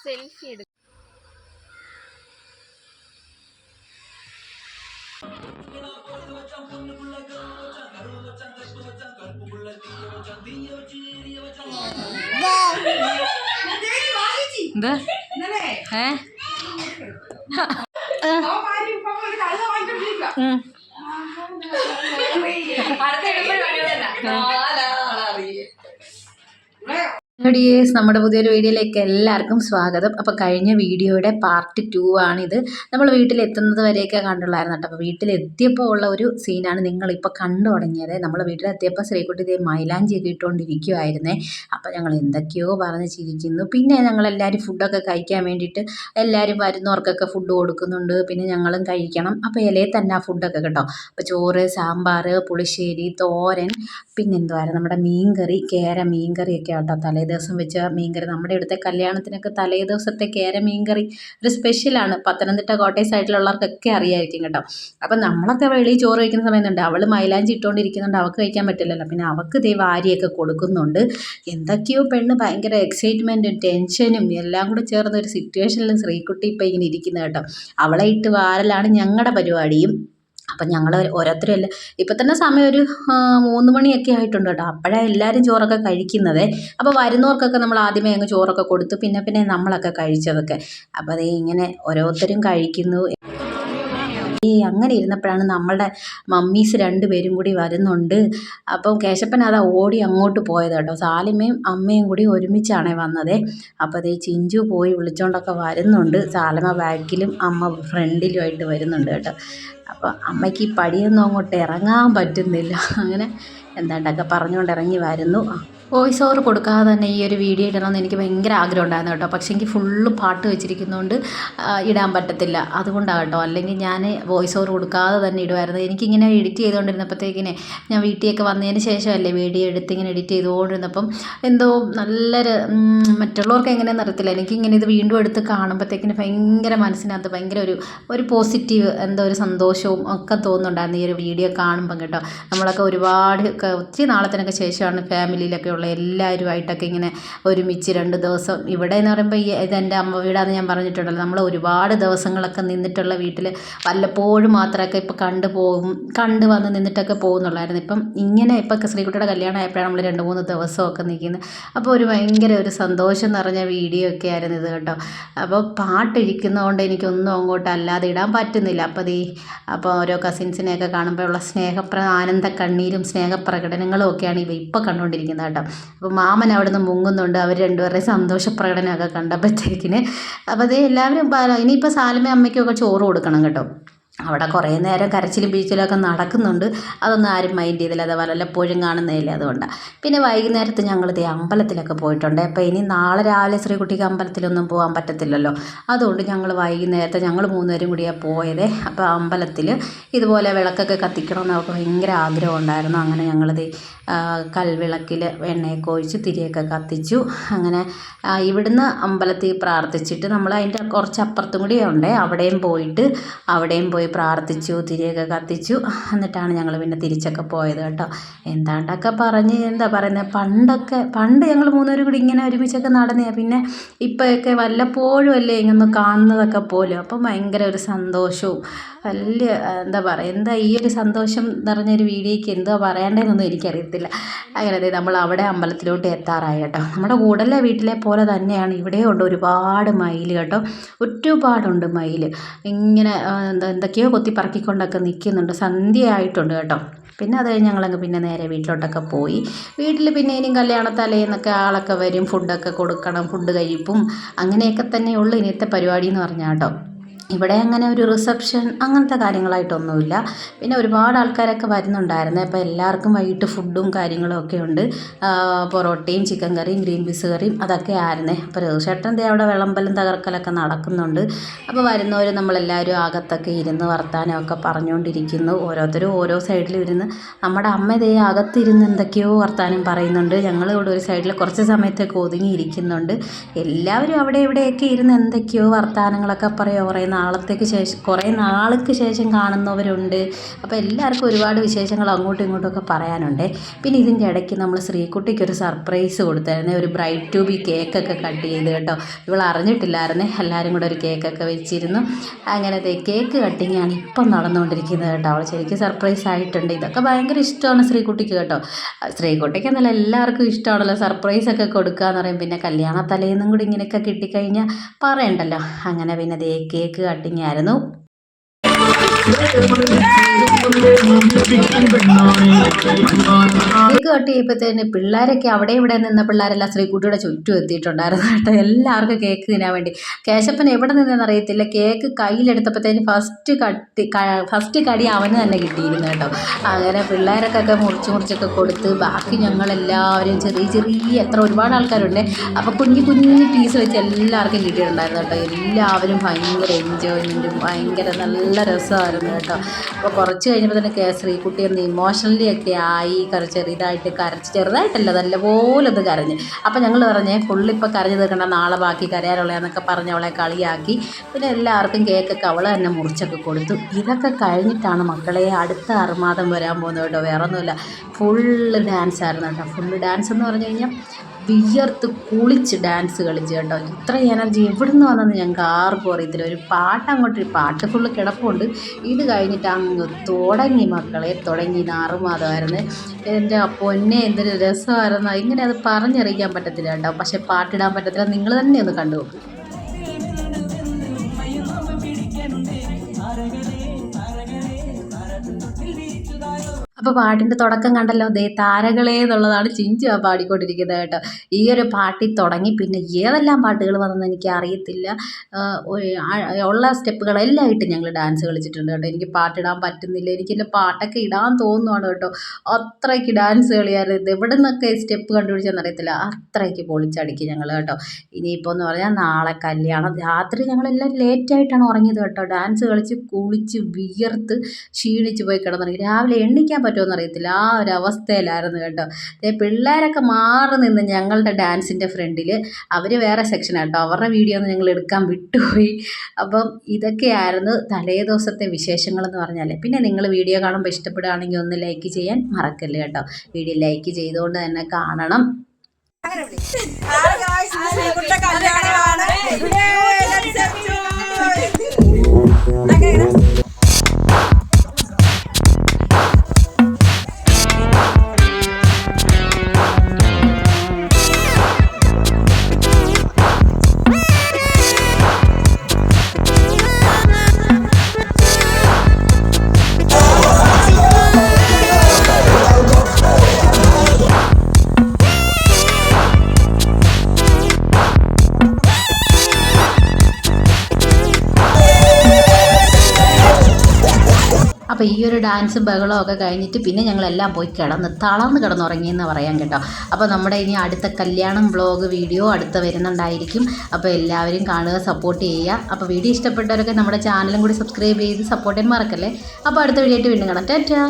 Selfie എടുക്കും. എന്താ dears, നമ്മുടെ പുതിയൊരു വീഡിയോയിലേക്ക് എല്ലാവർക്കും സ്വാഗതം. അപ്പോൾ കഴിഞ്ഞ വീഡിയോയുടെ പാർട്ട് 2 ആണിത്. നമ്മൾ വീട്ടിലെത്തുന്നത് വരെയൊക്കെ കണ്ടുള്ളായിരുന്നു കേട്ടോ. അപ്പോൾ വീട്ടിലെത്തിയപ്പോൾ ഉള്ള ഒരു സീനാണ് നിങ്ങളിപ്പോൾ കണ്ടു തുടങ്ങിയത്. നമ്മൾ വീട്ടിലെത്തിയപ്പോൾ ശ്രീകുട്ടി ദേ മൈലാഞ്ചിയൊക്കെ ഇട്ടുകൊണ്ടിരിക്കുമായിരുന്നേ. അപ്പോൾ ഞങ്ങൾ എന്തൊക്കെയോ പറഞ്ഞ് ചിരിക്കുന്നു. പിന്നെ ഞങ്ങളെല്ലാവരും ഫുഡൊക്കെ കഴിക്കാൻ വേണ്ടിയിട്ട് എല്ലാവരും വരുന്നവർക്കൊക്കെ ഫുഡ് കൊടുക്കുന്നുണ്ട്. പിന്നെ ഞങ്ങളും കഴിക്കണം. അപ്പോൾ ഇലയിൽ തന്നെ ആ ഫുഡൊക്കെ കേട്ടോ. അപ്പോൾ ചോറ്, സാമ്പാർ, പുളിശ്ശേരി, തോരൻ, പിന്നെന്തുവായിരുന്നു നമ്മുടെ മീൻകറി, കേര മീൻകറിയൊക്കെ കേട്ടോ. തലേദിവസം വെച്ച മീൻകറി, നമ്മുടെ ഇവിടുത്തെ കല്യാണത്തിനൊക്കെ തലേ ദിവസത്തെ കേര മീൻകറി ഒരു സ്പെഷ്യലാണ്. പത്തനംതിട്ട കോട്ടയം സൈഡിലുള്ളവർക്കൊക്കെ അറിയായിരിക്കും കേട്ടോ. അപ്പം നമ്മളൊക്കെ വെളിയിൽ ചോറ് കഴിക്കുന്ന സമയത്തുണ്ട്, അവൾ മൈലാഞ്ചി ഇട്ടുകൊണ്ടിരിക്കുന്നുണ്ട്, അവൾക്ക് കഴിക്കാൻ പറ്റില്ലല്ലോ. പിന്നെ അവൾക്ക് ദേ വാരിയൊക്കെ കൊടുക്കുന്നുണ്ട്. എന്തൊക്കെയോ പെണ്ണ് ഭയങ്കര എക്സൈറ്റ്മെൻറ്റും ടെൻഷനും എല്ലാം കൂടെ ചേർന്ന ഒരു സിറ്റുവേഷനിൽ ശ്രീകുട്ടി ഇപ്പം ഇങ്ങനെ ഇരിക്കുന്നത് കേട്ടോ. അവളെ ഇട്ട് വാരലാണ് ഞങ്ങളുടെ പരിപാടിയും. അപ്പം ഞങ്ങൾ ഓരോരുത്തരും എല്ലാം ഇപ്പം തന്നെ സമയം ഒരു 3 മണിയൊക്കെ ആയിട്ടുണ്ട് കേട്ടോ. അപ്പോഴാണ് എല്ലാവരും ചോറൊക്കെ കഴിക്കുന്നത്. അപ്പോൾ വരുന്നവർക്കൊക്കെ നമ്മൾ ആദ്യമേ അങ്ങ് ചോറൊക്കെ കൊടുത്തു, പിന്നെ നമ്മളൊക്കെ കഴിച്ചതൊക്കെ. അപ്പോൾ അതേ ഇങ്ങനെ ഓരോരുത്തരും കഴിക്കുന്നു. അങ്ങനെ ഇരുന്നപ്പോഴാണ് നമ്മളുടെ മമ്മീസ് 2 പേരും കൂടി വരുന്നുണ്ട്. അപ്പം കേശപ്പൻ അതാ ഓടി അങ്ങോട്ട് പോയത് കേട്ടോ. സാലിമയും അമ്മയും കൂടി ഒരുമിച്ചാണ് വന്നത്. അപ്പോൾ അതേ ചിഞ്ചു പോയി വിളിച്ചോണ്ടൊക്കെ വരുന്നുണ്ട്. സാലമ ബാക്കിലും അമ്മ ഫ്രണ്ടിലുമായിട്ട് വരുന്നുണ്ട് കേട്ടോ. അപ്പോൾ അമ്മയ്ക്ക് ഈ പടിയൊന്നും അങ്ങോട്ട് ഇറങ്ങാൻ പറ്റുന്നില്ല. അങ്ങനെ എന്താണ്ടൊക്കെ പറഞ്ഞുകൊണ്ട് ഇറങ്ങി വരുന്നു. വോയിസ് ഓവർ കൊടുക്കാതെ തന്നെ ഈ ഒരു വീഡിയോ ഇടണമെന്ന് എനിക്ക് ഭയങ്കര ആഗ്രഹം ഉണ്ടായിരുന്നു കേട്ടോ. പക്ഷേ എനിക്ക് ഫുള്ള് പാട്ട് വെച്ചിരിക്കുന്നതുകൊണ്ട് ഇടാൻ പറ്റത്തില്ല. അതുകൊണ്ടാണ് കേട്ടോ. അല്ലെങ്കിൽ ഞാൻ വോയിസ് ഓവർ കൊടുക്കാതെ തന്നെ ഇടുമായിരുന്നു. എനിക്കിങ്ങനെ എഡിറ്റ് ചെയ്തുകൊണ്ടിരുന്നപ്പോഴത്തേക്കിനെ ഞാൻ വീട്ടിലേക്ക് വന്നതിന് ശേഷമല്ലേ വീഡിയോ എടുത്ത് ഇങ്ങനെ എഡിറ്റ് ചെയ്തുകൊണ്ടിരുന്നപ്പം എന്തോ നല്ലൊരു മറ്റുള്ളവർക്ക് എങ്ങനെയാണെന്ന് അറിയത്തില്ല, എനിക്കിങ്ങനെ ഇത് വീണ്ടും എടുത്ത് കാണുമ്പോഴത്തേക്കിന് ഭയങ്കര മനസ്സിനകത്ത് ഭയങ്കര ഒരു പോസിറ്റീവ് എന്തോ ഒരു സന്തോഷവും ഒക്കെ തോന്നുന്നുണ്ടായിരുന്നു ഈ ഒരു വീഡിയോ കാണുമ്പം കേട്ടോ. നമ്മളൊക്കെ ഒത്തിരി നാളത്തിനൊക്കെ ശേഷമാണ് ഫാമിലിയിലൊക്കെ ഉള്ള എല്ലാവരുമായിട്ടൊക്കെ ഇങ്ങനെ ഒരുമിച്ച് 2 ദിവസം. ഇവിടെ എന്ന് പറയുമ്പോൾ ഇതെൻ്റെ അമ്മ വീടാന്ന് ഞാൻ പറഞ്ഞിട്ടുണ്ടല്ലോ. നമ്മൾ ഒരുപാട് ദിവസങ്ങളൊക്കെ നിന്നിട്ടുള്ള വീട്ടിൽ വല്ലപ്പോഴും മാത്രമൊക്കെ ഇപ്പോൾ കണ്ടു വന്ന് നിന്നിട്ടൊക്കെ പോകുന്നുള്ളായിരുന്നു. ഇങ്ങനെ ഇപ്പം ശ്രീകുട്ടിയുടെ കല്യാണം ആയപ്പോഴാണ് നമ്മൾ 2-3 ദിവസമൊക്കെ നിൽക്കുന്നത്. അപ്പോൾ ഭയങ്കര ഒരു സന്തോഷം നിറഞ്ഞ വീഡിയോ ഒക്കെ ആയിരുന്നു ഇത് കേട്ടോ. അപ്പോൾ പാട്ടിരിക്കുന്നതുകൊണ്ട് എനിക്കൊന്നും അങ്ങോട്ട് അല്ലാതെ ഇടാൻ പറ്റുന്നില്ല. അപ്പോൾ ഓരോ കസിൻസിനെയൊക്കെ കാണുമ്പോൾ ഉള്ള ആനന്ദ കണ്ണീരും സ്നേഹപ്രകടനങ്ങളും ഒക്കെയാണ് ഇപ്പോൾ കണ്ടുകൊണ്ടിരിക്കുന്നത് കേട്ടോ. അപ്പോൾ മാമൻ അവിടെ നിന്ന് മുങ്ങുന്നുണ്ട്. അവർ 2 പേരുടെയും സന്തോഷ പ്രകടനമൊക്കെ കണ്ടപ്പോഴത്തേക്കിന്. അപ്പോൾ എല്ലാവരും ഇനിയിപ്പോൾ സാലമ അമ്മയ്ക്കൊക്കെ ചോറ് കൊടുക്കണം കേട്ടോ. അവിടെ കുറേ നേരം കരച്ചിലും ബീച്ചിലൊക്കെ നടക്കുന്നുണ്ട്. അതൊന്നും ആരും മൈൻഡ് ചെയ്തില്ല. അത് വല്ലപ്പോഴും കാണുന്നതല്ലേ, അതുകൊണ്ടാണ്. പിന്നെ വൈകുന്നേരത്ത് ഞങ്ങൾ അമ്പലത്തിലൊക്കെ പോയിട്ടുണ്ട്. അപ്പോൾ ഇനി നാളെ രാവിലെ ശ്രീകുട്ടിക്ക് അമ്പലത്തിലൊന്നും പോകാൻ പറ്റത്തില്ലല്ലോ. അതുകൊണ്ട് ഞങ്ങൾ വൈകുന്നേരത്തെ ഞങ്ങൾ 3 പേരും കൂടിയാണ് പോയത്. അപ്പോൾ അമ്പലത്തിൽ ഇതുപോലെ വിളക്കൊക്കെ കത്തിക്കണമെന്ന് അവർക്ക് ഭയങ്കര ആഗ്രഹം ഉണ്ടായിരുന്നു. അങ്ങനെ ഞങ്ങളിത് കൽവിളക്കിൽ എണ്ണയൊക്കെ ഒഴിച്ച് തിരിയൊക്കെ കത്തിച്ചു. അങ്ങനെ ഇവിടുന്ന് അമ്പലത്തിൽ പ്രാർത്ഥിച്ചിട്ട് നമ്മൾ അതിൻ്റെ കുറച്ച് അപ്പുറത്തും കൂടി ഉണ്ട്, അവിടെയും പോയി പ്രാർത്ഥിച്ചു, തിരിയൊക്കെ കത്തിച്ചു. എന്നിട്ടാണ് ഞങ്ങൾ പിന്നെ തിരിച്ചൊക്കെ പോയത് കേട്ടോ. എന്താണ്ടൊക്കെ പറഞ്ഞ് എന്താ പറയുന്നത്, പണ്ട് ഞങ്ങൾ 3 പേരും കൂടി ഇങ്ങനെ ഒരുമിച്ചൊക്കെ നടന്നതാണ്. പിന്നെ ഇപ്പോഴൊക്കെ വല്ലപ്പോഴും അല്ലേ ഇങ്ങനെ കാണുന്നതൊക്കെ പോലും. അപ്പം ഭയങ്കര ഒരു സന്തോഷവും വലിയ എന്താ ഈ ഒരു സന്തോഷം നിറഞ്ഞൊരു വീഡിയോയ്ക്ക് എന്തോ പറയേണ്ടതെന്നൊന്നും എനിക്കറിയത്തില്ല. അങ്ങനെ നമ്മൾ അവിടെ അമ്പലത്തിലോട്ട് എത്താറായി കേട്ടോ. നമ്മുടെ കൂടലെ വീട്ടിലെ പോലെ തന്നെയാണ് ഇവിടെയും ഉണ്ട് ഒരുപാട് മയിൽ കേട്ടോ. ഒരുപാടുണ്ട് മയിൽ. ഇങ്ങനെ എന്തൊക്കെയോ കൊത്തിപ്പറക്കിക്കൊണ്ടൊക്കെ നിൽക്കുന്നുണ്ട്. സന്ധ്യയായിട്ടുണ്ട് കേട്ടോ. പിന്നെ അത് കഴിഞ്ഞ് ഞങ്ങളങ്ങ് പിന്നെ നേരെ വീട്ടിലോട്ടൊക്കെ പോയി. വീട്ടിൽ പിന്നെ ഇനിയും കല്യാണത്തലേന്നൊക്കെ ആളൊക്കെ വരും, ഫുഡൊക്കെ കൊടുക്കണം, ഫുഡ് കഴിപ്പും അങ്ങനെയൊക്കെ തന്നെയുള്ളൂ ഇനിയത്തെ പരിപാടി എന്ന് പറഞ്ഞാൽ കേട്ടോ. ഇവിടെ അങ്ങനെ ഒരു റിസപ്ഷൻ അങ്ങനത്തെ കാര്യങ്ങളായിട്ടൊന്നുമില്ല. പിന്നെ ഒരുപാട് ആൾക്കാരൊക്കെ വരുന്നുണ്ടായിരുന്നു. അപ്പോൾ എല്ലാവർക്കും വൈകിട്ട് ഫുഡും കാര്യങ്ങളും ഒക്കെ ഉണ്ട്. പൊറോട്ടയും ചിക്കൻ കറിയും ഗ്രീൻ പീസ് കറിയും അതൊക്കെ ആയിരുന്നേ. അപ്പോൾ രഘുചേട്ടൻ അവിടെ വിളമ്പലും തകർക്കലൊക്കെ നടക്കുന്നുണ്ട്. അപ്പോൾ വരുന്നവർ നമ്മളെല്ലാവരും അകത്തൊക്കെ ഇരുന്ന് വർത്താനമൊക്കെ പറഞ്ഞുകൊണ്ടിരിക്കുന്നു. ഓരോരുത്തരും ഓരോ സൈഡിലും ഇരുന്ന്. നമ്മുടെ അമ്മ അകത്തിരുന്ന് എന്തൊക്കെയോ വർത്താനം പറയുന്നുണ്ട്. ഞങ്ങൾ ഇവിടെ ഒരു സൈഡിൽ കുറച്ച് സമയത്തേക്ക് ഒതുങ്ങിയിരിക്കുന്നുണ്ട്. എല്ലാവരും അവിടെ ഇവിടെയൊക്കെ ഇരുന്ന് എന്തൊക്കെയോ വർത്താനങ്ങളൊക്കെ പറയുന്ന കുറേ നാൾക്ക് ശേഷം കാണുന്നവരുണ്ട്. അപ്പോൾ എല്ലാവർക്കും ഒരുപാട് വിശേഷങ്ങൾ അങ്ങോട്ടും ഇങ്ങോട്ടുമൊക്കെ പറയാനുണ്ട്. പിന്നെ ഇതിൻ്റെ ഇടയ്ക്ക് നമ്മൾ ശ്രീകുട്ടിക്കൊരു സർപ്രൈസ് കൊടുത്തായിരുന്നു. ഒരു ബ്രൈഡ് ടു ബി കേക്കൊക്കെ കട്ട് ചെയ്ത് കേട്ടോ. ഇവൾ അറിഞ്ഞിട്ടില്ലായിരുന്നേ. എല്ലാവരും കൂടെ ഒരു കേക്കൊക്കെ വെച്ചിരുന്നു. അങ്ങനത്തെ കേക്ക് കട്ടിങ്ങാണ് ഇപ്പം നടന്നുകൊണ്ടിരിക്കുന്നത് കേട്ടോ. അവൾ ശരിക്കും സർപ്രൈസ് ആയിട്ടുണ്ട്. ഇതൊക്കെ ഭയങ്കര ഇഷ്ടമാണ് ശ്രീകുട്ടിക്ക് കേട്ടോ. ശ്രീകുട്ടിക്ക് എന്നല്ല എല്ലാവർക്കും ഇഷ്ടമാണല്ലോ സർപ്രൈസൊക്കെ കൊടുക്കുക എന്ന് പറയും. പിന്നെ കല്യാണ തലേന്നും കൂടി ഇങ്ങനെയൊക്കെ കിട്ടിക്കഴിഞ്ഞാൽ പറയണ്ടല്ലോ. അങ്ങനെ പിന്നെ ദേ കേക്ക് കട്ടിങ് ആയിരുന്നു. കേക്ക് കട്ട് ചെയ്യപ്പോഴത്തേന് പിള്ളേരൊക്കെ അവിടെ ഇവിടെ നിന്ന പിള്ളേരെല്ലാം ശ്രീകുട്ടിയുടെ ചുറ്റും എത്തിയിട്ടുണ്ടായിരുന്നു കേട്ടോ. എല്ലാവർക്കും കേക്ക് തിന്നാൻ വേണ്ടി. കേശപ്പൻ എവിടെ നിന്നെന്ന് അറിയത്തില്ല, കേക്ക് കയ്യിലെടുത്തപ്പോഴത്തേന് ഫസ്റ്റ് കടി അവന് തന്നെ കിട്ടിയിരുന്നു കേട്ടോ. അങ്ങനെ പിള്ളേരൊക്കെ മുറിച്ചൊക്കെ കൊടുത്ത് ബാക്കി ഞങ്ങളെല്ലാവരും ചെറിയ എത്ര ഒരുപാട് ആൾക്കാരുണ്ട്. അപ്പോൾ കുഞ്ഞു പീസ് വെച്ച് എല്ലാവർക്കും കിട്ടിയിട്ടുണ്ടായിരുന്നു കേട്ടോ. എല്ലാവരും ഭയങ്കര എൻജോയ്മെൻറ്റും ഭയങ്കര നല്ല രസമായിരുന്നു കേട്ടോ. അപ്പോൾ കുറച്ച് കഴിഞ്ഞപ്പോൾ തന്നെ ശ്രീകുട്ടി ഒന്ന് ഇമോഷണലി ഒക്കെ ആയി. ചെറുതായിട്ട് കരച്ച്, ചെറുതായിട്ടല്ല നല്ലപോലെ ഒന്ന് കരഞ്ഞ്. അപ്പോൾ ഞങ്ങൾ പറഞ്ഞേ ഫുള്ളിപ്പോൾ കരഞ്ഞ് തീർക്കണ്ട, നാളെ ബാക്കി കരയാനുള്ളതെന്നൊക്കെ പറഞ്ഞ് അവളെ കളിയാക്കി. പിന്നെ എല്ലാവർക്കും കേക്കൊക്കെ അവൾ തന്നെ മുറിച്ചൊക്കെ കൊടുത്തു. ഇതൊക്കെ കഴിഞ്ഞിട്ടാണ് മക്കളെ അടുത്ത അറുമാദം വരാൻ പോകുന്നത് കേട്ടോ. വേറെ ഒന്നുമില്ല, ഫുള്ള് ഡാൻസ് ആയിരുന്നു കേട്ടോ. ഫുള്ള് ഡാൻസ് എന്ന് പറഞ്ഞു കഴിഞ്ഞാൽ വിയർത്ത് കുളിച്ച് ഡാൻസ് കളിച്ച് കേട്ടോ. ഇത്ര എനർജി എവിടെ നിന്ന് വന്നെന്ന് ഞങ്ങൾക്ക് ആർക്കും അറിയത്തില്ല. ഒരു പാട്ട് ഫുള്ള് കിടപ്പുണ്ട്. ഇത് കഴിഞ്ഞിട്ട് അങ്ങ് തുടങ്ങി മക്കളെ, തുടങ്ങി ആറുമാദമായിരുന്നു. എൻ്റെ പൊന്നെ എന്തൊരു രസമായിരുന്നു. ഇങ്ങനെ അത് പറഞ്ഞറിയിക്കാൻ പറ്റത്തില്ല കേട്ടോ. പക്ഷെ പാട്ടിടാൻ പറ്റത്തില്ല. നിങ്ങൾ തന്നെ ഒന്ന് കണ്ടു നോക്ക്. അപ്പോൾ പാട്ടിൻ്റെ തുടക്കം കണ്ടല്ലോ, ദേ താരകളേ എന്നുള്ളതാണ് ചിഞ്ചു പാടിക്കൊണ്ടിരിക്കുന്നത് കേട്ടോ. ഈ ഒരു പാട്ടിൽ തുടങ്ങി പിന്നെ ഏതെല്ലാം പാട്ടുകൾ വന്നെന്ന് എനിക്ക് അറിയത്തില്ല. ഉള്ള സ്റ്റെപ്പുകളെല്ലാം ഇട്ട് ഞങ്ങൾ ഡാൻസ് കളിച്ചിട്ടുണ്ട് കേട്ടോ. എനിക്ക് പാട്ടിടാൻ പറ്റുന്നില്ല, എനിക്കെല്ലാം പാട്ടൊക്കെ ഇടാൻ തോന്നുവാണ് കേട്ടോ. അത്രയ്ക്ക് ഡാൻസ് കളിയായിരുന്നു. ഇത് എവിടെ നിന്നൊക്കെ സ്റ്റെപ്പ് കണ്ടുപിടിച്ചെന്ന് അറിയത്തില്ല. അത്രയ്ക്ക് പൊളിച്ചടുക്കി ഞങ്ങൾ കേട്ടോ. ഇനിയിപ്പോൾ എന്ന് പറഞ്ഞാൽ നാളെ കല്യാണം. രാത്രി ഞങ്ങളെല്ലാം ലേറ്റായിട്ടാണ് ഉറങ്ങിയത് കേട്ടോ. ഡാൻസ് കളിച്ച് കുളിച്ച് വിയർത്ത് ക്ഷീണിച്ച് പോയി കിടന്നുറങ്ങി. രാവിലെ എണ്ണിക്കാൻ പറ്റുമെന്ന് അറിയത്തില്ല. ആ ഒരു അവസ്ഥയിലായിരുന്നു കേട്ടോ. പിള്ളേരൊക്കെ മാറി നിന്ന് ഞങ്ങളുടെ ഡാൻസിൻ്റെ ഫ്രണ്ടിൽ. അവർ വേറെ സെക്ഷൻ കേട്ടോ. അവരുടെ വീഡിയോ ഒന്നും ഞങ്ങൾ എടുക്കാൻ വിട്ടുപോയി. അപ്പം ഇതൊക്കെയായിരുന്നു തലേ ദിവസത്തെ വിശേഷങ്ങളെന്ന് പറഞ്ഞാൽ. പിന്നെ നിങ്ങൾ വീഡിയോ കാണുമ്പോൾ ഇഷ്ടപ്പെടുകയാണെങ്കിൽ ഒന്ന് ലൈക്ക് ചെയ്യാൻ മറക്കല്ലേ കേട്ടോ. വീഡിയോ ലൈക്ക് ചെയ്തുകൊണ്ട് തന്നെ കാണണം. അപ്പോൾ ഈ ഒരു ഡാൻസും ബഹളവും ഒക്കെ കഴിഞ്ഞിട്ട് പിന്നെ ഞങ്ങളെല്ലാം പോയി തളർന്ന് കിടന്നുറങ്ങിയെന്ന് പറയാം കേട്ടോ. അപ്പോൾ നമ്മുടെ ഇനി അടുത്ത കല്യാണം വ്ളോഗ് വീഡിയോ അടുത്ത വരുന്നുണ്ടായിരിക്കും. അപ്പോൾ എല്ലാവരും കാണുക, സപ്പോർട്ട് ചെയ്യുക. അപ്പോൾ വീഡിയോ ഇഷ്ടപ്പെട്ടവരൊക്കെ നമ്മുടെ ചാനലും കൂടി സബ്സ്ക്രൈബ് ചെയ്ത് സപ്പോർട്ട് ചെയ്യാൻ മറക്കല്ലേ. അപ്പോൾ അടുത്ത വീഡിയോ ആയിട്ട് വീണ്ടും കാണാം. ടാറ്റാ.